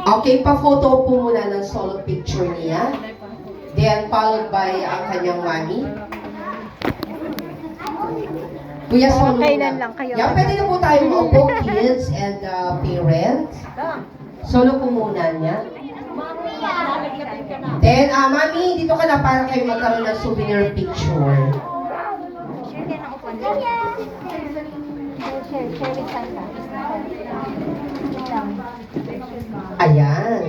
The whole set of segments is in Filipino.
Okay, pa-photo po muna ng solo picture niya. Then, followed by ang kanyang mami. Kuya, solo kailan muna. lang kayo? Yeah, pwede na po tayo maupo, kids and parents. Solo po muna niya. Then, mami, dito ka na para kayo magkaroon ng souvenir picture. Ayan.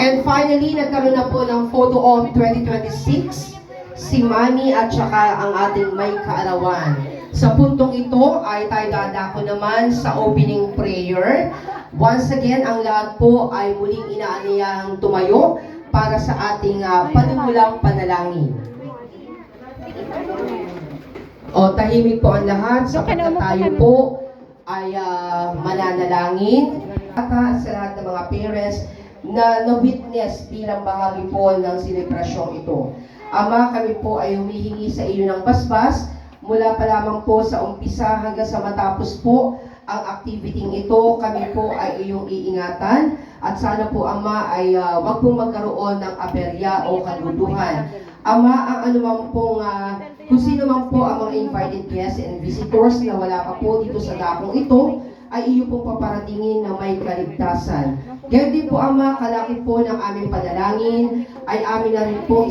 And finally, nagkaroon na po ng photo of 2026, si Mami at saka ang ating may kaarawan. Sa puntong ito ay tayo dadako naman sa opening prayer. Once again, ang lahat po ay muling inaaniyahang tumayo para sa ating panimulang panalangin. O, tahimik po ang lahat sapagkat tayo po ay mananalangin. At sa lahat ng mga parents na na-witness bilang bahagi po ng selebrasyong ito. Ama, kami po ay humihingi sa iyo ng basbas mula pa lamang po sa umpisa hanggang sa matapos po ang activity ito. Kami po ay iyong iingatan at sana po, Ama, ay wag pong magkaroon ng aberya o kaduduhan. Ama, ang anumang pong kung sino man po ang mga invited guests and visitors na wala pa po dito sa dakong ito, ay iyo pong paparatingin na may kaligtasan. Gayon din po, Ama, kalaki po ng aming panalangin, ay amin na rin po